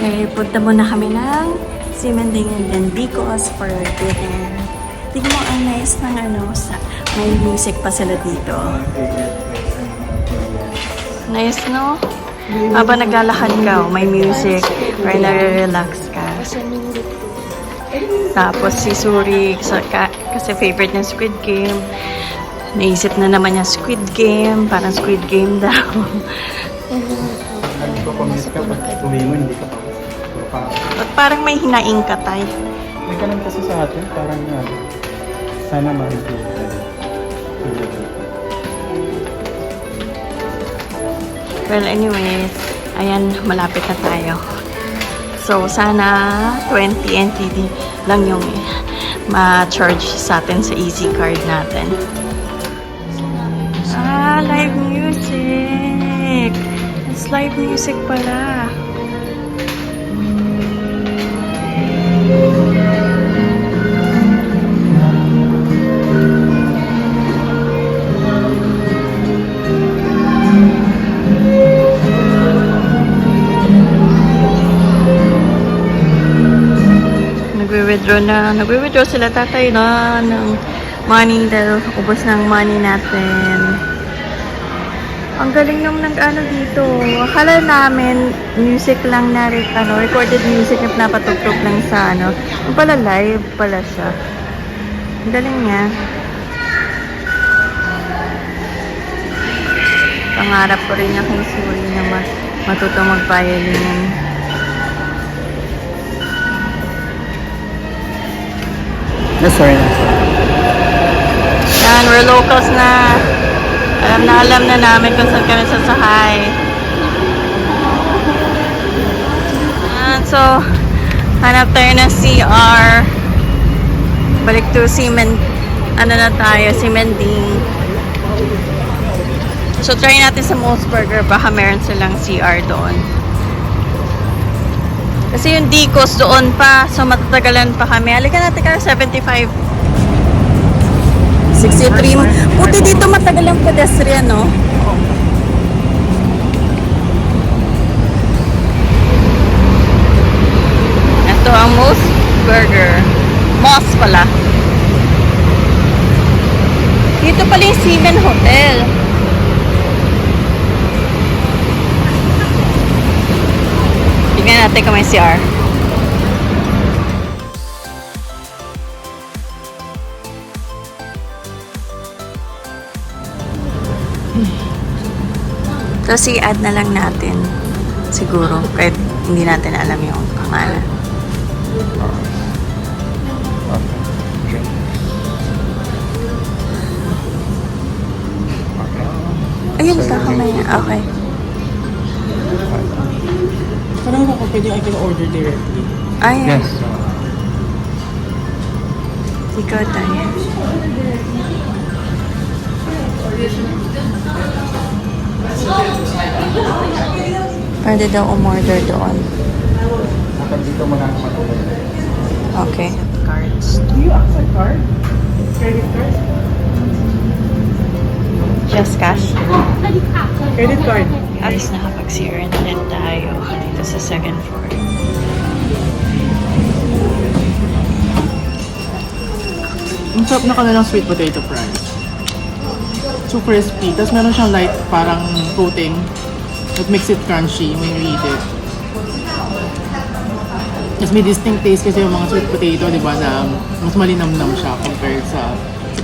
Okay, punta muna kami ng Simanding and Bicos for dinner. Tingnan mo, ang nice ng may music pa sila dito. Nice, no? Habang naglalakad ka, may music, or nare-relax ka. Tapos si Suri, kasi favorite niya Squid Game. Naisip na naman niya Squid Game, parang Squid Game daw. Pag-promise ka, pag uwi mo, hindi ka pa. At parang may hinaing ka, tay. May ganun kasi sa atin, parang sana ma-improve. Well, anyway, ayan, malapit na tayo. So, sana 20 NTD lang yung ma-charge sa atin sa Easy Card natin. Live music! It's live music pala. Nagwi-withdraw sila tatay na ng money dahil ubos ng money natin. Ang galing nung dito. Akala namin music lang na recorded music na napatugtog lang sa Yung pala live pala siya. Ang galing niya. Pangarap ko rin niya kay Suri na matuto mag-violin. Sorry. Yan, we're locals na. Alam na namin kung saan kami sasakay. Yan, so, hanap tayo ng CR. Balik to Simanding. So, try natin sa Moe's Burger. Baka meron silang CR doon. Kasi yung Dicos doon pa. So, matatagalan pa kami. Halika natin ka, 75. 63. Buti dito matagal ang pedestrian, no? Ito ang Moe's Burger. Moss pala. Dito pala yung Seaman Hotel. Tingnan natin kung may CR. So, i-add na lang natin. Siguro. Kahit hindi natin alam yung pangalan. Ayun ka, kamay. Okay. Parang ako pwede I can order directly. Ayan. Yes. Ikaw tayo. Pwede daw umorder doon. Hanggang dito mo na mag-order. Okay. Cards. Do you accept card? Credit card? Just cash? Credit card. Guys, nakapag-CR na din tayo dito sa second floor. Ang sarap na kanilang sweet potato fries. So crispy. Tapos meron siyang light parang coating that makes it crunchy when you eat it. Tapos may distinct taste kasi yung mga sweet potato, di ba, na mas malinamnam siya compared sa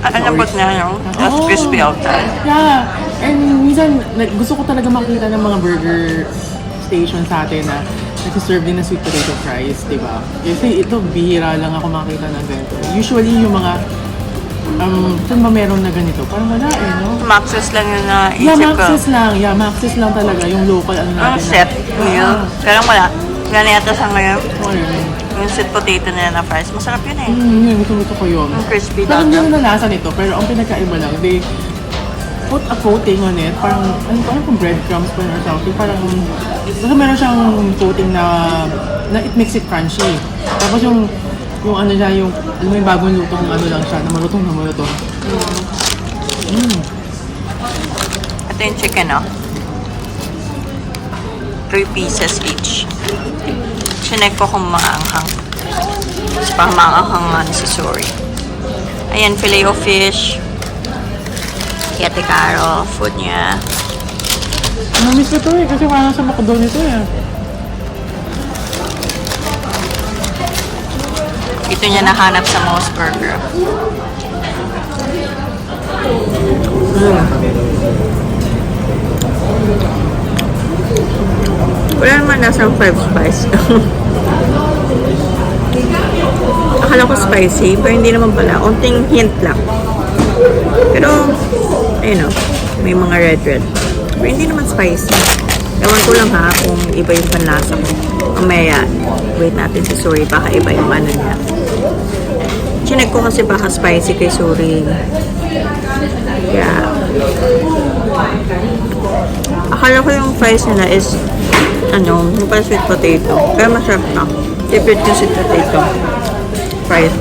Lambot na, no? That's crispy outside. Yeah. And minsan, gusto ko talaga makita ng mga burger station sa atin na nagsiserve din ng sweet potato fries, di ba? Kasi ito, bihira lang ako makita ng ganito. Usually, yung mga saan ba meron na ganito? Parang wala no? Maxis lang yung naisip ko. Yeah, Maxis lang talaga. Yung local natin. Set meal. Pero wala. Gano'n yata sa ngayon. Ayun. Yung sweet potato na fries. Masarap yun eh. Gusto ko yun. Yung crispy Parang daw. yun ang lasa nito. Pero ang pinagkaiba lang, they put a coating on it. Parang kung breadcrumbs pa or something. Parang, basta meron siyang coating na it makes it crunchy. Tapos yung alam mo yung bagong lutong lang siya, na malutong. Ito yung chicken, 3 pieces each. Chinek ko kung maanghang. Tapos pa maanghang nga si Suri. Ayan, filet of fish. Yate Caro, food niya. Namiss ko to eh, kasi wala sa McDo nito eh. Ito niya nahanap sa Moss Burger. Wala naman nasang 5 spice. Akala ko spicy, pero hindi naman pala. Unting hint lang. Pero, ayun o, may mga red. Pero hindi naman spicy. Ewan ko lang ha, kung iba yung panlasa ko. Mamaya, wait natin si Suri, baka iba yung ano niya. Chinek ko kasi baka spicy kay Suri. Yeah. Akala ko yung fries nila is, yung pala sweet potato. Kaya masarap na. Favorite yung sweet potato. Fries.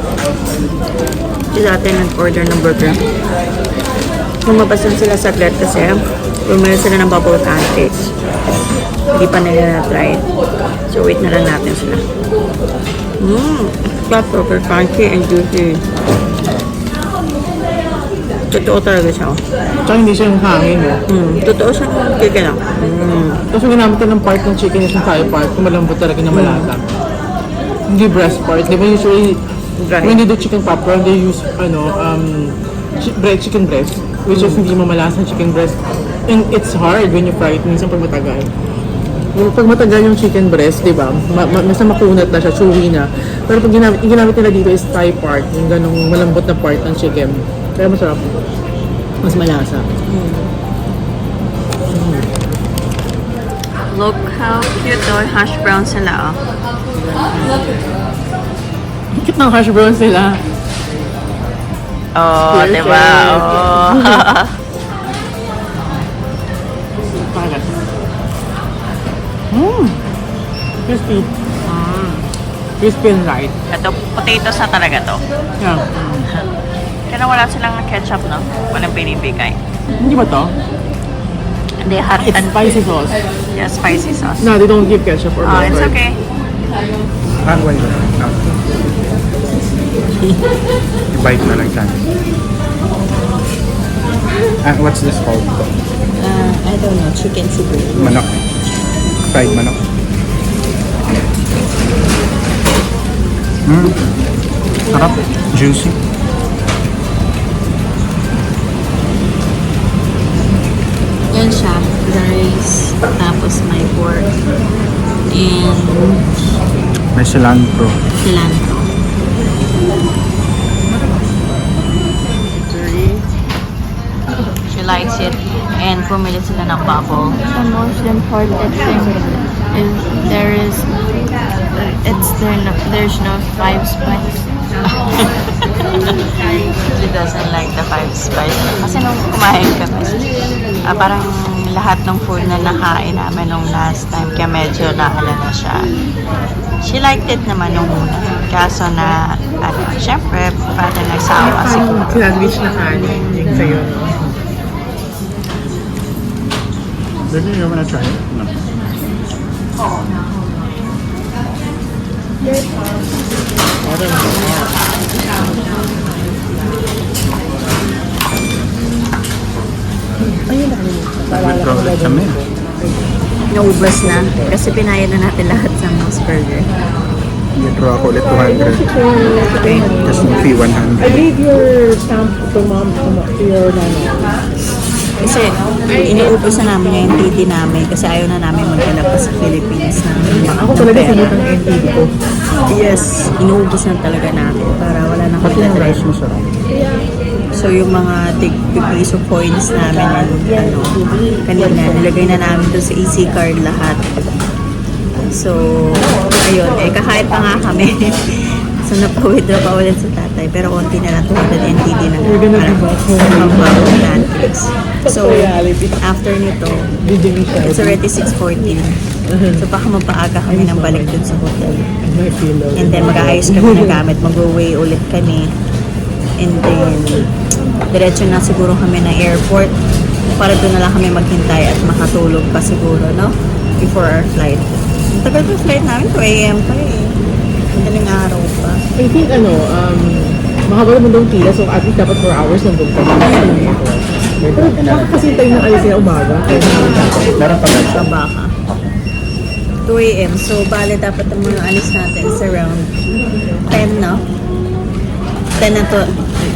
Kasi dati nag-order ng burger. Lumabas din sila saglit kasi bumili sila ng bubble pancakes. Hindi pa nila na-try. So, wait na lang natin sila. Flat bubble pancake and juicy. Totoo talaga siya. Tsaka hindi siya yung hangin eh. Totoo siya yung kike lang. Tapos ginamit ko ng part ng chicken yung thigh part, kung malambot talaga na malasa. Hindi breast part. Di ba usually, when they do chicken popcorn, they use, chicken breast. Which is hindi mo malasa chicken breast. And it's hard when you fry it, minsan pag matagal. Pag matagal yung chicken breast, di ba, masa makunat na siya, chewy na. Pero pag ginamit nila dito is thigh part, yung ganong malambot na part ng chicken. Kaya masarap. Mas malasa. Look how cute the hash browns nila, oh. Cute ng hash browns nila. Oh, Perfect. diba? Oh. Pakat. Crispy. Crispy and light. Ito, potatoes na talaga to. Yeah. Kaya wala silang ketchup, no? Walang binibigay. Hindi ba to? They hot It's and spicy sauce. yeah, spicy sauce. No, they don't give ketchup or Oh, it's whatever. okay. Bite na lang siya. What's this called? I don't know, chicken soup. Manok. Fried manok. Sarap. Juicy. Yan siya, rice, tapos may pork, and May cilantro. cilantro. She likes it, and pumili sila ng bubble. The most important thing is there's no 5 spice. She doesn't like the 5 spice. Kasi nung kumain kami, parang lahat ng food na nakain namin nung last time, kaya medyo naala na siya. She liked it naman nung una. Kaso na, syempre, parang nagsawa siguro. Sandwich na kanin. Yung sa'yo. Baby, you wanna try it? No. Withdraw ulit kami. Naubos na. Kasi pinayad na natin lahat sa Moss Burger. Withdraw ako ulit 200. Okay. Tapos yung fee 100. I gave your stamp to mom, to your nanay. Kasi iniubos na namin yung TD namin kasi ayaw na namin magkalabas sa Philippines Ako talaga sinutang NTD ko. Yes, inuubos na talaga natin para wala nang Pati yung magdadala. rice masarap. So yung mga piso coins namin kanina, nilagay na namin doon sa EC card lahat. So, ayun, kakain pa nga kami. So, napawithdraw pa ulit sa tatay. Pero konti na lang, 200 NTD na lang. We're gonna be back home. Magbawang pancakes. So, reality. after nito, Bibigyan siya. it's already 6:14. So, baka mapaaga kami ng balik dun sa hotel. My pillow. And then, mag-aayos kami ng gamit. Mag-away ulit kami. And then, diretso na siguro kami ng airport. Para doon na lang kami maghintay at makatulog pa siguro, no? Before our flight. Ang tagal pa flight namin, 2 a.m. pa eh. Madaling araw pa. I think mahaba naman daw pila, so at least dapat 4 hours nandun ka. Pero makakasintay na alis na umaga. Kaya Meron pa guys. Sa baka. 2 a.m. So, bale dapat ang mga alis natin is around 10, no? 10 na to,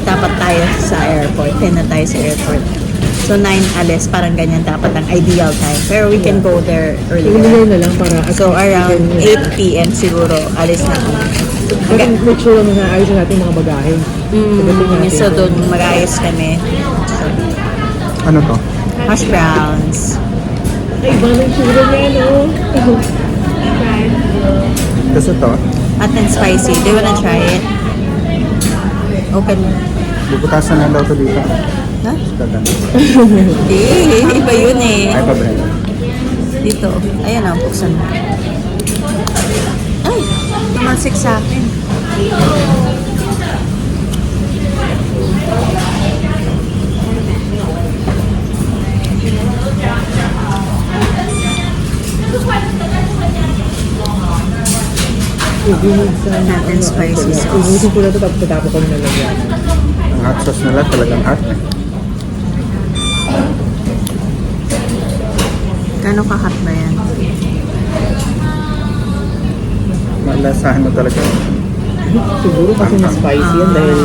dapat tayo sa airport. 10 na tayo sa airport. So, 9 alis, parang ganyan dapat ang ideal time. Pero we can go there Iluminaw earlier. na lang para So, around 8 p.m. siguro, alis na kami. Pero make sure naman na ayos natin mga bagahe. Pagdating natin So, doon mag-ayos kami. Ano to? Hash browns. Ay, iba na yung sugar na yan, oh. Kasi to, Hot and spicy. Do you wanna try it? Open. bubutasan na daw to dito. Ha? Dagan. Iba yun eh. Ay, pa Brenda. Dito. Ayan ang buksan mo. Ay! Tumasik sa akin. Hot and spicy sauce. Ubusin ko na ito tapos tatapos ko na lang yan. Ang hot sauce nila talagang hot. Gano'ng ka-hot ba yan? Malasahan mo talaga. Siguro kasi mas spicy yan dahil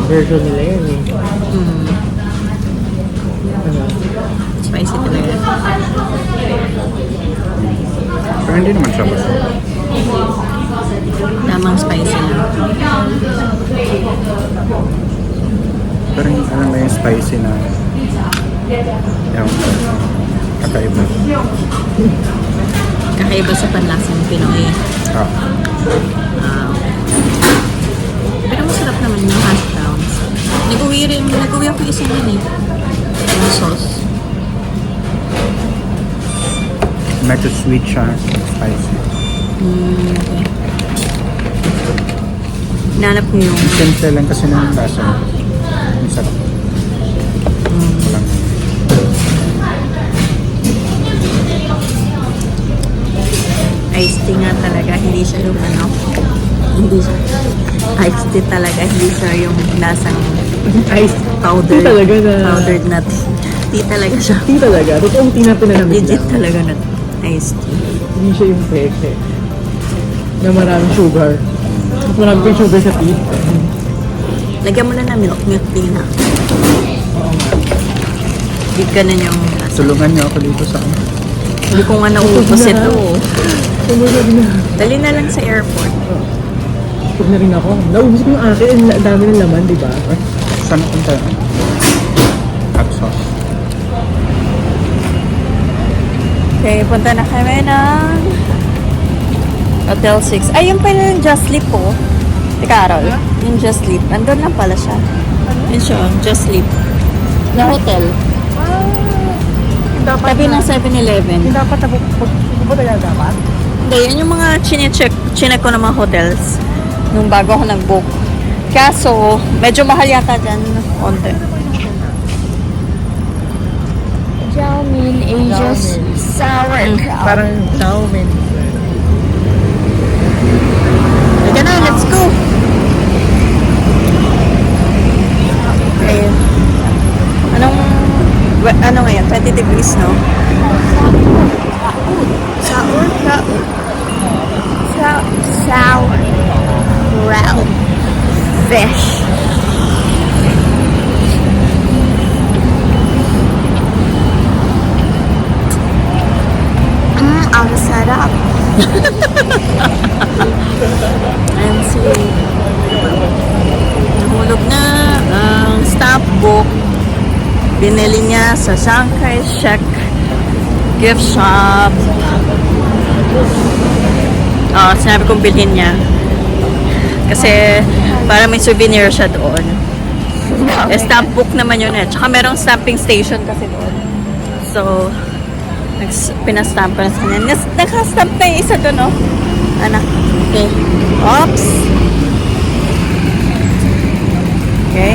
version nila yan eh. Ano? Spicy talaga. Pero hindi naman siya basta. Tamang spicy lang. Pero alam mo yung spicy na yung kakaiba. Kakaiba sa panlasang Pinoy. Ah. Pero masarap naman yung hash browns. Nag-uwi ako isa din eh. Yung sauce. Medyo sweet siya, spicy. Okay. Nanap ko yung Simple lang kasi ng lasa. Ang sarap. Walang iced tea nga talaga. Hindi siya yung ano. Hindi siya. Iced tea talaga. Hindi siya yung lasang Ice. powder. Tea talaga na- Powdered nut. Tea talaga siya. Tea talaga. Totoong tea na pinanamit Legit lang. talaga na iced tea. Hindi siya yung peke. Na maraming sugar. Mas marami pa yung sugar sa tea. Lagyan mo na ng milk. Milk tea na. Hindi ganun yung lasa. tulungan niyo ako dito sa Hindi ko nga naubos ito. Sumunod na. Dali na lang sa airport. Pag na rin ako. Naubos ko yung akin. Ang dami ng laman, di ba? saan punta? Hot sauce. Okay, punta na kami ng Hotel 6. Ay, yung pala yung Just Sleep po. Teka, Carol. Yung Just Sleep. Nandun lang pala siya. Yun siya, Just Sleep. Na hotel. Tabi ng 7-Eleven. Hindi dapat na pupunta yan dapat? Hindi, yan yung mga chineck ko ng mga hotels. Nung bago ako nag-book. Kaso, medyo mahal yata dyan. Konti. Chow mein Asia's sauerkraut. Parang chow mein. Sige na, let's go! Okay. Ano ngayon? 20 degrees, no? Sauerkraut. Sauerkraut. Fish. Ang sarap. And sweet. Nahulog na ang stop book. Binili niya sa Shanghai Shek gift shop. Sinabi kong bilhin niya. Kasi para may souvenir siya doon. Stamp book naman yun eh. Tsaka merong stamping station kasi doon. So, pinastamp ko na sa kanya. Nakastamp na yung isa doon, oh. Anak. Okay. Oops. Okay.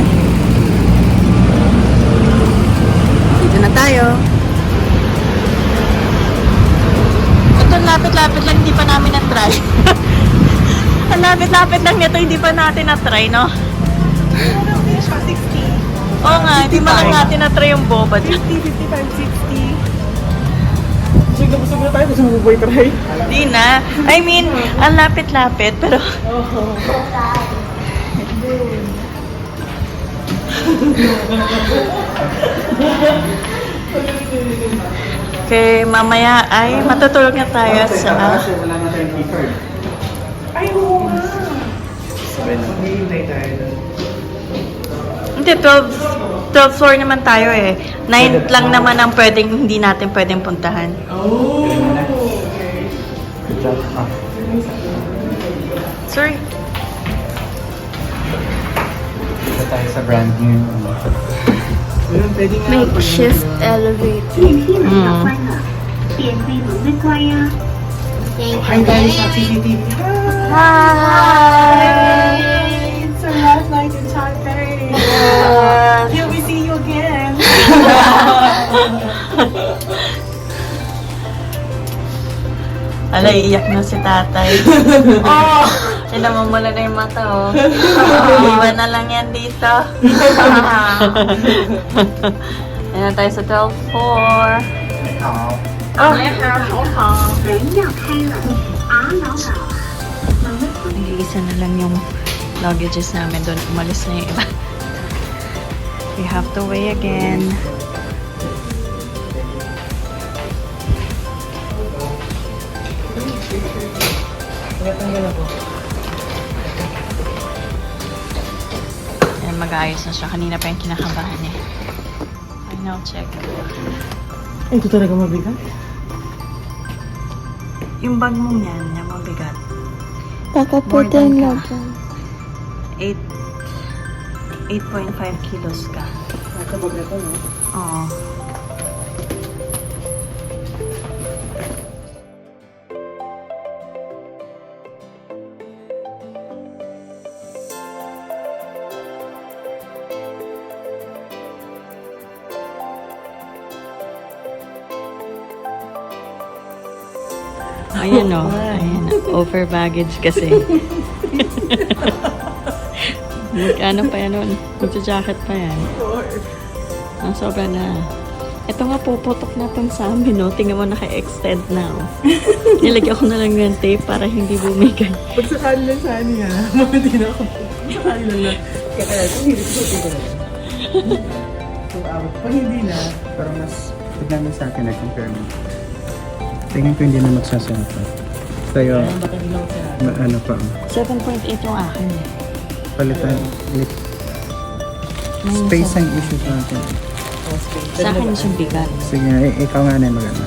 Dito na tayo. Ito, lapit-lapit lang. Hindi lapit lang nito, hindi pa natin na-try, no? Hindi siya 60. Oo nga, hindi man lang natin na-try yung boba dyan. 50, 55, 60. Gusto na tayo, gusto mo boy try? Hindi na. I mean, ang lapit-lapit, pero... Okay, mamaya ay matutulog na tayo sa... Wala na tayong keycard. Ay, oo nga. Hindi, 12 floor naman tayo eh. 9 lang naman ang hindi natin pwedeng puntahan. Oh. Good job. Ah. Sorry. Ito tayo sa brand new. Ayun, pwede nga. Makeshift elevator. 电梯门要关了，电梯门没关呀。 Hi guys, sa CCTV. Hi! It's our last night in Taipei. Till we see you again. Alay, iyak na si tatay. Oh! Pinamamula na yung mata, oh. Iwan na lang yan dito. Ayan na tayo sa 12th floor. Oh,门要开了，阿老老。 nag-iisa na lang yung luggages namin doon. Umalis na yung iba. We have to weigh again. Natanggal ako. Ayan, mag-aayos na siya. Kanina pa yung kinakabahan eh. Final check. Ay, ito talaga mabigat. Yung bag mong yan, yung mabigat. Papaputin More mo than dyan. 8.5 kilos ka. Nakabag na to, no? Oo. Ayan o. Ayan. Over baggage kasi. Ano pa yan nun? Magja-jacket pa yan. Ang sobra na. Ito nga puputok na itong sa amin, no? Tingnan mo, naka-extend na, oh. Nilagyan ko na lang ng tape para hindi bumigay. Pag sakali lang sa anin yan, hindi na ako. Sakali lang na. Kaya kaya, kung hindi ko ito na. Pag hindi na, Pero mas, tignan mo sa akin, nag-compare mo. Tingnan ko hindi na magsasaya pa. Tayo, baka hindi lang sa ano pa, 7.8 yung akin, eh. palitan, Minus space ang issue sa akin. Sa akin yung bigat. Sige, ikaw nga na yung magana.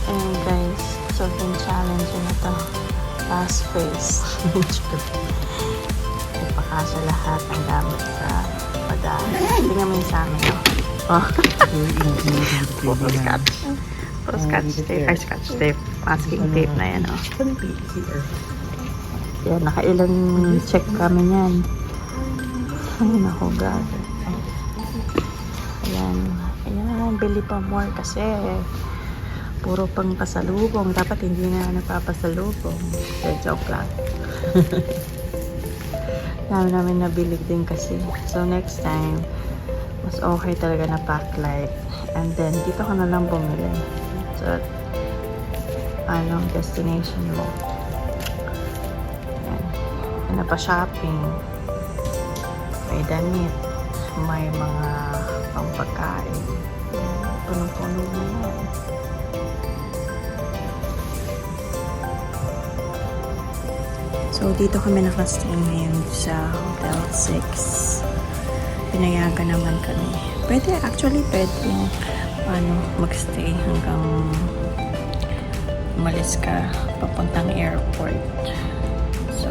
Ayan, guys. So, yung challenge na to. Fast face. Ipakasya lahat ng gamit sa pagdaan. Tingnan mo yung sa amin, no? Oh. Puro scotch. Puro scotch tape. Ay, scotch tape. Masking tape na yan, oh. Yan, nakailang check kami yan. Ay, naku, God. Ayan. Ayan, bili pa more kasi puro pang pasalubong. Dapat hindi na napapasalubong. Joke lang. Dami namin nabili din kasi. So, next time, mas okay talaga na backlight. And then, dito ka na lang bumili. So, anong destination mo. Ayan. Ano pa, shopping. May damit. May mga pangpagkain. Punong-puno na yan. So, dito kami nakastay ngayon sa Hotel 6. Pinayagan naman kami. Pwede, actually, pwede magstay hanggang umalis ka papuntang airport. So,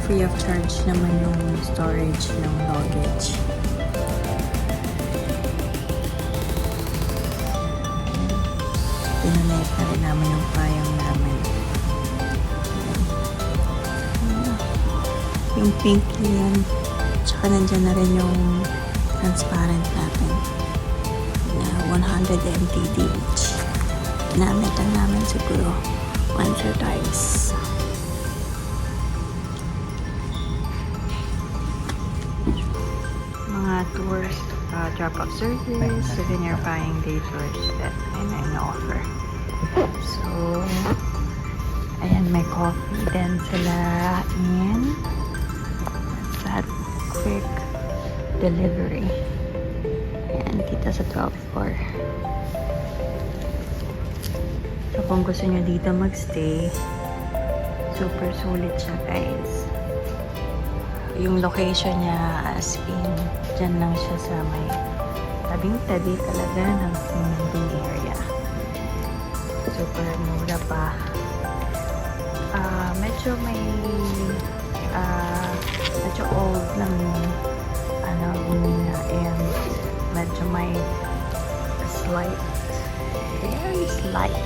free of charge naman yung storage ng luggage. Pinunayat na rin namin yung payong namin. Yung pink yan. Tsaka nandyan na rin yung transparent natin. Na 100 mtd each. Namit lang namin siguro once or twice. Mga tours, drop-off service, souvenir buying day tours that and offer. So, ayan, may coffee din sila in. That's that quick delivery. Ayan, dito sa 12th floor. So, kung gusto nyo dito magstay, super sulit siya, guys. Yung location niya, as in, dyan lang siya sa may tabing-tabi talaga ng Singapore area. Super mura pa. Medyo may medyo old lang yung niya, and medyo may slight, very slight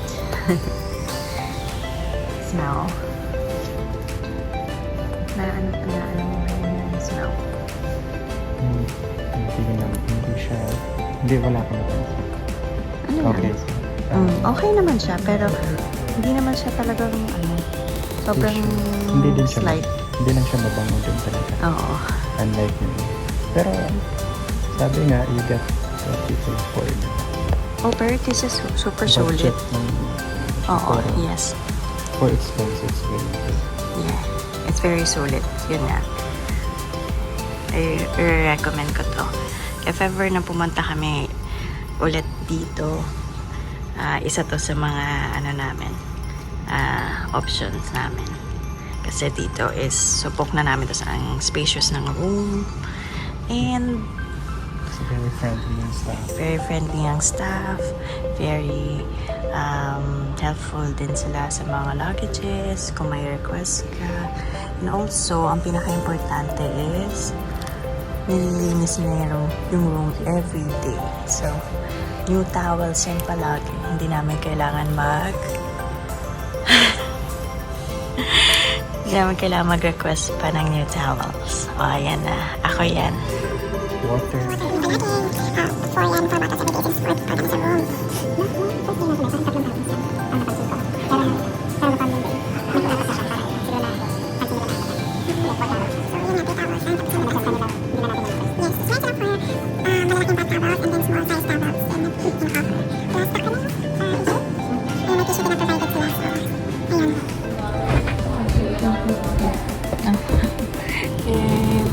smell. Na ano yung smell. Hindi, wala ka napansin. Ano Okay. yan? Okay naman siya, pero hindi naman siya talagang sobrang Hindi din siya slight. Hindi lang siya mabango din talaga. Oo. Unlike yun. Pero, sabi nga, you get what you can afford. Oh, pero this is super solid. Budget ng Oo, pero yes. for expense, it's very good. Yeah. It's very solid. Yun nga. I recommend ko to. If ever na pumunta kami ulit dito, isa to sa mga options namin. Kasi dito is subok na namin to sa ang spacious ng room, and It's very friendly and stuff. very friendly ang staff, very helpful din sila sa mga luggages kung may request ka. And also, ang pinaka-importante is nililinis nila yung room every day. So, new towels yan palagi. Hindi namin kailangan hindi namin kailangan mag-request pa ng new towels. O, ayan na. Ako yan. Water.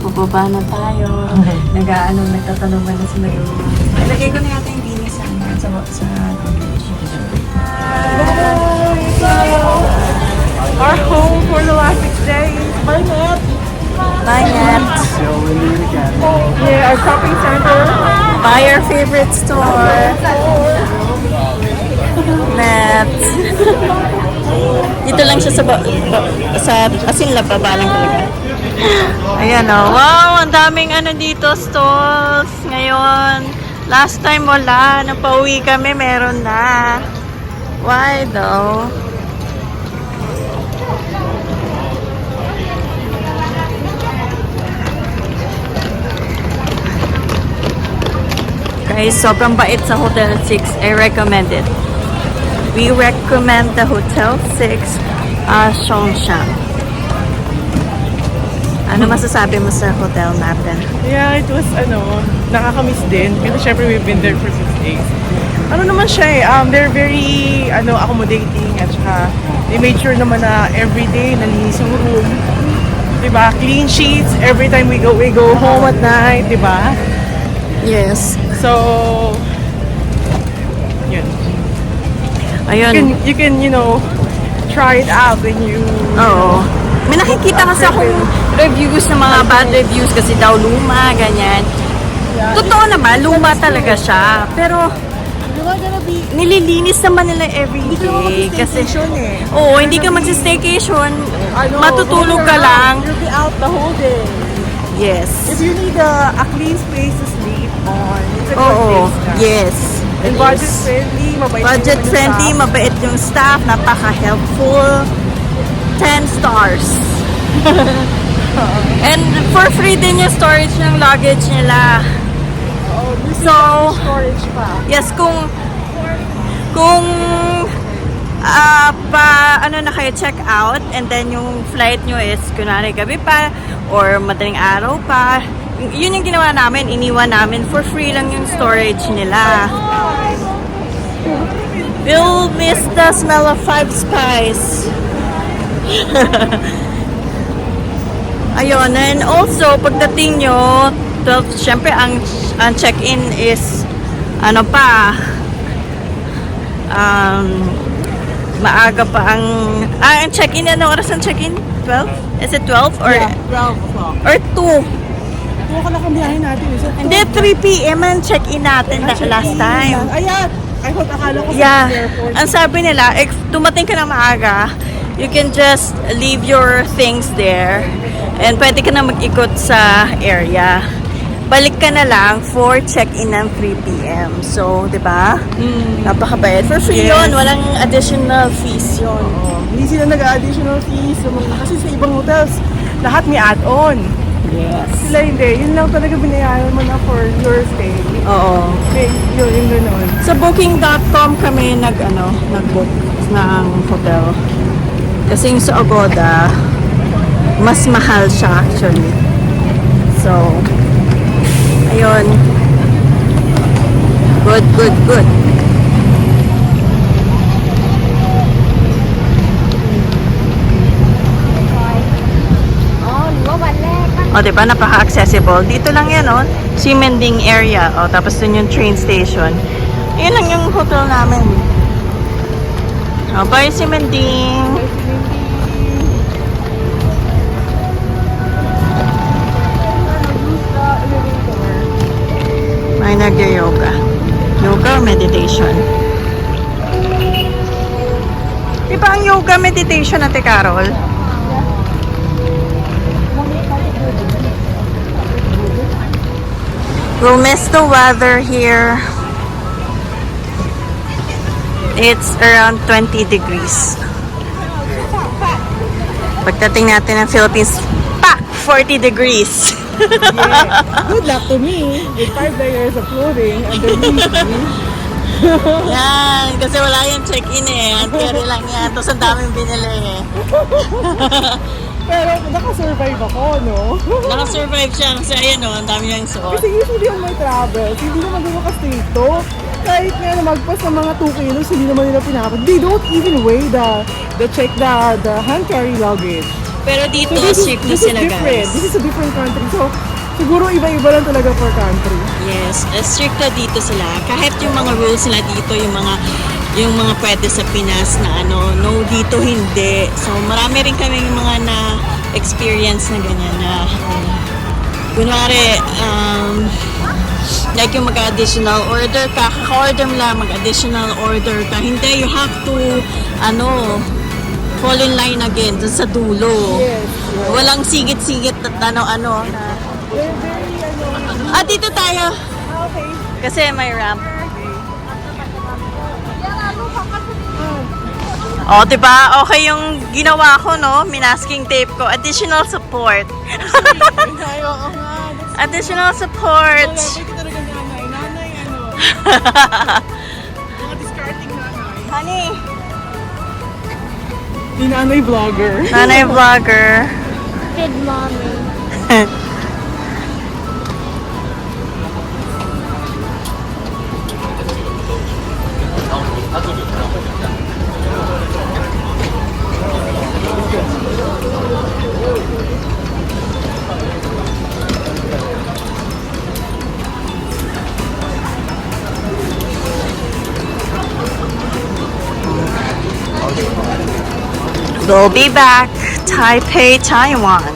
Bubaba na tayo. Nagtatanungan na sila doon. Ilagay ko na yata yung dinis sa luggage. Our home for the last 6 days. Bye, Matt. Bye, Nat. So, we meet again. Yeah, our shopping center. Buy your favorite store. Nat. Dito lang siya sa asin lababa lang talaga. Ayan o. Wow, ang daming dito, stalls. Ngayon, last time wala. Napauwi kami, meron na. Why though? Guys, sobrang bait sa Hotel 6. I recommend it. We recommend the Hotel 6 Songshan. Ano masasabi mo sa hotel natin? Yeah, it was, nakakamiss din. Kasi syempre we've been there for 6 days. Ano naman siya eh, they're very, accommodating. At saka, they made sure naman na everyday nalinis yung room. Diba? Clean sheets every time we go home at night, diba? Yes. So, yun. Ayun. You can, try it out when you... Oo. May nakikita kasi akong reviews ng mga bad reviews kasi daw luma, ganyan. Totoo naman, luma talaga siya. Pero, nililinis naman nila everyday. Kasi, oo, hindi ka magsa-staycation. Matutulog ka lang. You'll be out the whole day. Yes. If you need a clean space to sleep on, it's a good Oo. place na. Yes. And budget friendly, mabait Budget naman yung friendly, staff. mabait yung staff, napaka-helpful. 10 stars. And for free din yung storage ng luggage nila. You see So, storage pa. yes, kung ano na kayo, check out, and then yung flight nyo is kunwari gabi pa or madaling araw pa, yun yung ginawa namin, iniwan namin for free lang yung storage nila. We'll miss the smell of Five Spice. Ayun, and also pagdating nyo 12, syempre ang check-in is ano pa, maaga pa ang check-in. Ano oras ang check-in? 12? Is it 12 or 12 o'clock. or 2? 2 o'clock ang biyahe natin. Is it Hindi, 3 p.m. ang check-in natin last time. Ayan! I thought akala ko Yeah. sa airport. Ang sabi nila, if dumating ka na maaga, you can just leave your things there and pwede ka na mag-ikot sa area. Balik ka na lang for check-in ng 3 p.m. So, di ba? Napakabayad. For free Yes. yun. Walang additional fees yun. Hindi sila nag-additional fees. Kasi sa ibang hotels, lahat may add-on. Yes. Sila hindi. Yun lang talaga binayaran mo na for your stay. Oo. Okay, yun, yung gano'n. Sa booking.com kami nag-book ng hotel. Kasi yung sa Agoda, mas mahal siya actually. So, ayun. Good, good, good. O, diba? Napaka-accessible. Dito lang yan, o. Ximending area. O, tapos dun yung train station. Yun lang yung hotel namin. O, bye, Ximending. May nag-yoga. Yoga or meditation? Di ba ang yoga meditation, Ate Carol? We'll miss the weather here. It's around 20 degrees. Pagdating natin ng Philippines, 40 degrees. Good luck to me with 5 layers of clothing underneath me. Yan, kasi wala yung check-in eh. Carry lang yan. Tapos ang daming binili eh. Pero nakasurvive ako, no? Nakasurvive siya kasi ayun o, ang dami niyang suot. Kasi usually on my travels, hindi naman ganun ka-stricto. Kahit nga magpas ng mga 2 kilos, hindi naman nila pinapag. They don't even weigh the hand carry luggage. Pero dito, So strict na this is sila different. guys. This is a different country. So, siguro iba-iba lang talaga per country. Yes, strict na dito sila. Kahit yung mga rules nila dito, yung mga pwede sa Pinas na ano, no, dito hindi. So, marami rin kaming mga na-experience na ganyan na, kunwari, like yung mag-additional order ka, kaka-order mo lang, mag-additional order ka. Hindi, you have to, fall in line again dun sa dulo. Yes. Walang sigit-sigit at ano-ano. They're very, Dito tayo. okay. Kasi may ramp. Oh, diba? Okay yung ginawa ko, no? Minasking tape ko. Additional support. Ay, oo nga. Additional support. Wala, ba't talaga nanay? Nanay, mga discarding nanay. Honey. Di nanay vlogger. Nanay vlogger. Kid mommy. We'll be back. Taipei, Taiwan.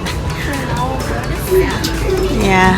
Yeah.